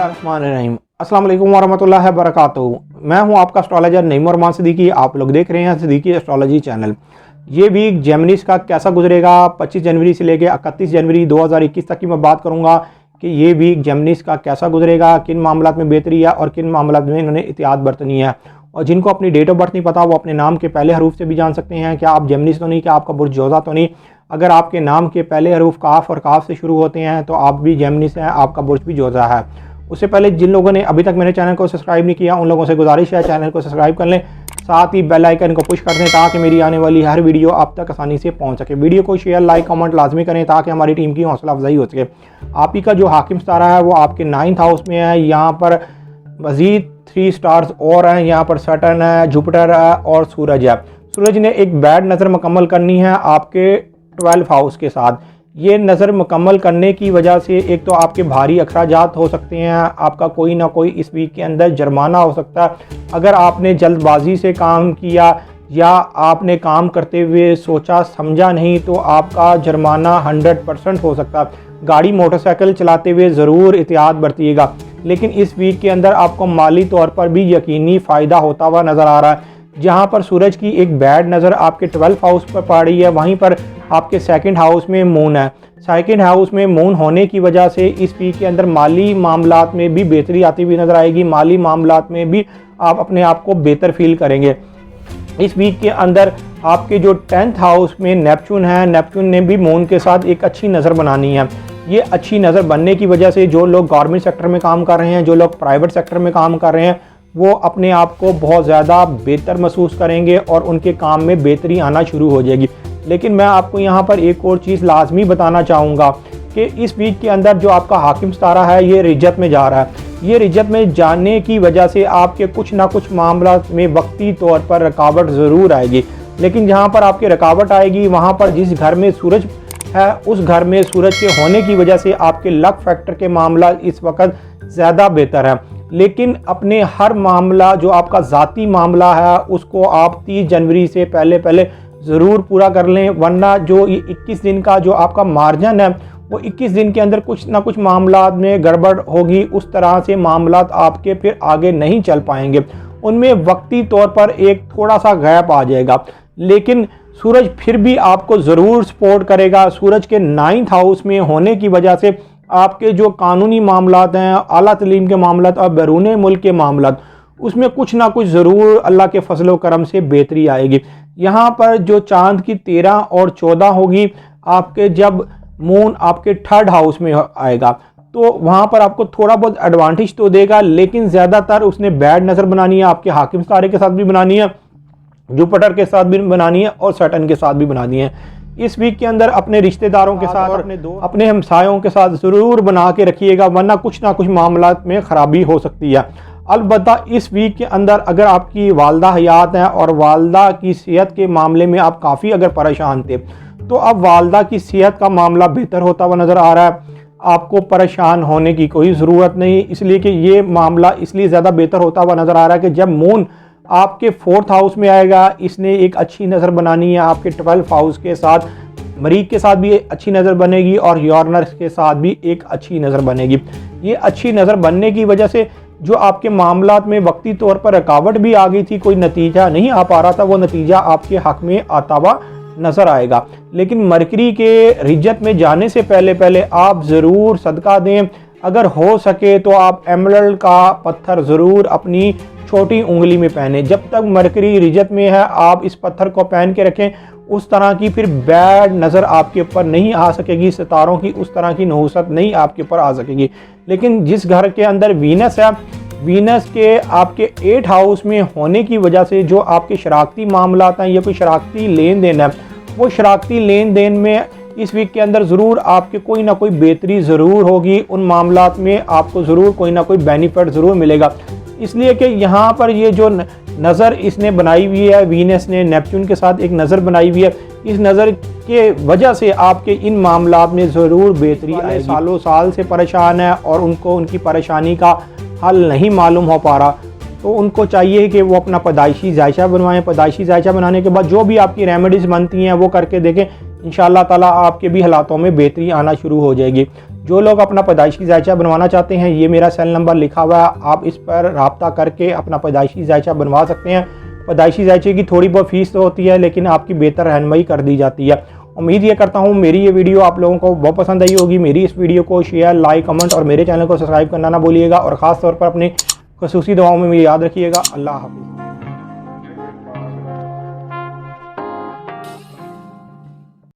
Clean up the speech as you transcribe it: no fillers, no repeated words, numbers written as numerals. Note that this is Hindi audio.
बिस्मिल्लाहिर्रहमानिर्रहीम। अस्सलाम वालेकुम वरहमतुल्लाहि वबरकातुहू। मैं हूं आपका एस्ट्रोलॉजर नईम रहमान सिद्दीकी। आप लोग देख रहे हैं सिद्दीकी एस्ट्रोलॉजी चैनल। ये वीक जेमिनीज का कैसा गुजरेगा, 25 जनवरी से लेकर 31 जनवरी 2021 तक की मैं बात करूंगा कि ये वीक जेमिनीज का कैसा गुजरेगा, किन मामलात में बेहतरी है और किन मामलात में इन्होंने एहतियात बरतनी है। और जिनको अपनी डेट ऑफ बर्थ नहीं पता वो अपने नाम के पहले हरूफ से भी जान सकते हैं। क्या आप जेमिनीज तो नहीं, क्या आपका बुर्ज जोज़ा तो नहीं। अगर आपके नाम के पहले हरूफ काफ और काफ से शुरू होते हैं तो आप भी जेमिनीज हैं, आपका बुर्ज भी जोज़ा है। उससे पहले जिन लोगों ने अभी तक मेरे चैनल को सब्सक्राइब नहीं किया उन लोगों से गुजारिश है चैनल को सब्सक्राइब कर लें, साथ ही बेल आइकन को पुश कर दें ताकि मेरी आने वाली हर वीडियो आप तक आसानी से पहुंच सके। वीडियो को शेयर, लाइक, कमेंट लाजमी करें ताकि हमारी टीम की हौसला अफजाई हो सके। आप ही का जो हाकिम सितारा है वो आपके 9th हाउस में है। यहाँ पर मज़ीद 3 स्टार्स और हैं। यहाँ पर सैटर्न है, जुपिटर है और सूरज है। सूरज ने एक बैड नज़र मुकम्मल करनी है आपके 12th हाउस के साथ। ये नज़र मुकम्मल करने की वजह से एक तो आपके भारी अखराजात हो सकते हैं, आपका कोई ना कोई इस वीक के अंदर जुर्माना हो सकता है। अगर आपने जल्दबाजी से काम किया या आपने काम करते हुए सोचा समझा नहीं तो आपका जुर्माना 100% हो सकता है। गाड़ी मोटरसाइकिल चलाते हुए ज़रूर एहतियात बरतिएगा। लेकिन इस वीक के अंदर आपको माली तौर पर भी यकीनी फ़ायदा होता हुआ नज़र आ रहा है। जहाँ पर सूरज की एक बैड नज़र आपके 12th हाउस पर पड़ रही है, वहीं पर आपके 2nd हाउस में मून है। 2nd हाउस में मून होने की वजह से इस वीक के अंदर माली मामलात में भी बेहतरी आती हुई नज़र आएगी। माली मामलात में भी आप अपने आप को बेहतर फील करेंगे। इस वीक के अंदर आपके जो 10th हाउस में नेपच्यून है, नेपच्यून ने भी मून के साथ एक अच्छी नज़र बनानी है। ये अच्छी नज़र बनने की वजह से जो लोग गवर्नमेंट सेक्टर में काम कर रहे हैं, जो लोग प्राइवेट सेक्टर में काम कर रहे हैं, वो अपने आप को बहुत ज़्यादा बेहतर महसूस करेंगे और उनके काम में बेहतरी आना शुरू हो जाएगी। लेकिन मैं आपको यहाँ पर एक और चीज़ लाजमी बताना चाहूँगा कि इस वीक के अंदर जो आपका हाकिम सितारा है ये रिजत में जा रहा है। ये रिजत में जाने की वजह से आपके कुछ ना कुछ मामला में वक्ती तौर पर रुकावट ज़रूर आएगी। लेकिन जहाँ पर आपकी रुकावट आएगी वहाँ पर जिस घर में सूरज है उस घर में सूरज के होने की वजह से आपके लक फैक्टर के मामला इस वक्त ज़्यादा बेहतर है। लेकिन अपने हर मामला जो आपका ज़ाती मामला है उसको आप 30 जनवरी से पहले ज़रूर पूरा कर लें, वरना जो ये 21 दिन का जो आपका मार्जिन है वो 21 दिन के अंदर कुछ ना कुछ मामलात में गड़बड़ होगी। उस तरह से मामलात आपके फिर आगे नहीं चल पाएंगे, उनमें वक्ती तौर पर एक थोड़ा सा गैप आ जाएगा। लेकिन सूरज फिर भी आपको ज़रूर सपोर्ट करेगा। सूरज के 9th हाउस में होने की वजह से आपके जो कानूनी मामलात हैं, आला तलीम के मामलात और बैरून मुल्क के मामलात, उसमें कुछ ना कुछ ज़रूर अल्लाह के फजल व करम से बेहतरी आएगी। यहाँ पर जो चांद की 13 और 14 होगी आपके, जब मून आपके 3rd हाउस में आएगा तो वहाँ पर आपको थोड़ा बहुत एडवांटेज तो देगा, लेकिन ज़्यादातर उसने बैड नज़र बनानी है। आपके हाकिम सितारे के साथ भी बनानी है, जुपिटर के साथ भी बनानी है और सैटर्न के साथ भी बनानी है। इस वीक के अंदर अपने रिश्तेदारों के साथ और अपने हमसायों के साथ ज़रूर बना के रखिएगा, वरना कुछ ना कुछ मामलात में ख़राबी हो सकती है। अलबत्ता इस वीक के अंदर अगर आपकी वालदा हयात हैं और वालदा की सेहत के मामले में आप काफ़ी अगर परेशान थे तो अब वालदा की सेहत का मामला बेहतर होता हुआ नज़र आ रहा है। आपको परेशान होने की कोई ज़रूरत नहीं, इसलिए कि ये मामला इसलिए ज़्यादा बेहतर होता हुआ नज़र आ रहा है कि जब मून आपके 4th हाउस में आएगा, इसने एक अच्छी नज़र बनानी है आपके 12th हाउस के साथ। मरीख के साथ भी अच्छी नज़र बनेगी और यूरेनस के साथ भी एक अच्छी नज़र बनेगी। ये अच्छी नज़र बनने की वजह से जो आपके मामलात में वक्ती तौर पर रुकावट भी आ गई थी, कोई नतीजा नहीं आ पा रहा था, वो नतीजा आपके हक़ में आता हुआ नज़र आएगा। लेकिन मरकरी के रिजत में जाने से पहले आप ज़रूर सदका दें। अगर हो सके तो आप एमरल्ड का पत्थर ज़रूर अपनी छोटी उंगली में पहने। जब तक मरकरी रिजत में है आप इस पत्थर को पहन के रखें। उस तरह की फिर बैड नज़र आपके ऊपर नहीं आ सकेगी, सितारों की उस तरह की नहुसत नहीं आपके ऊपर आ सकेगी। लेकिन जिस घर के अंदर वीनस है, वीनस के आपके 8th हाउस में होने की वजह से जो आपके शराकती मामलात हैं या कोई शराकती लेन देन है, वो शराकती लेन देन में इस वीक के अंदर ज़रूर आपके कोई ना कोई बेहतरी ज़रूर होगी। उन मामलात में आपको ज़रूर कोई ना कोई बेनिफिट ज़रूर मिलेगा। इसलिए कि यहाँ पर ये जो नज़र इसने बनाई हुई है, वीनस ने नेपच्यून के साथ एक नज़र बनाई हुई है, इस नज़र के वजह से आपके इन मामलात में ज़रूर बेहतरी आएगी। सालों साल से परेशान है और उनको उनकी परेशानी का हल नहीं मालूम हो पा रहा, तो उनको चाहिए कि वो अपना पैदाइशी जायशा बनवाएं। पैदाइशी जायशा बनाने के बाद जो भी आपकी रेमेडीज़ बनती हैं वो करके देखें। इंशाअल्लाह ताला आपके भी हालातों में बेहतरी आना शुरू हो जाएगी। जो लोग अपना पैदाइशी जायचा बनवाना चाहते हैं, ये मेरा सेल नंबर लिखा हुआ है, आप इस पर रब्ता करके अपना पैदाइशी जायचा बनवा सकते हैं। पैदाइशी जायचे की थोड़ी बहुत फ़ीस तो होती है, लेकिन आपकी बेहतर रहनुमाई कर दी जाती है। उम्मीद ये करता हूँ मेरी ये वीडियो आप लोगों को बहुत पसंद आई होगी। मेरी इस वीडियो को शेयर, लाइक, कमेंट और मेरे चैनल को सब्सक्राइब करना ना भूलिएगा और ख़ास तौर पर अपनी खुसूसी दुआओं में याद रखिएगा। अल्लाह हाफ़िज़।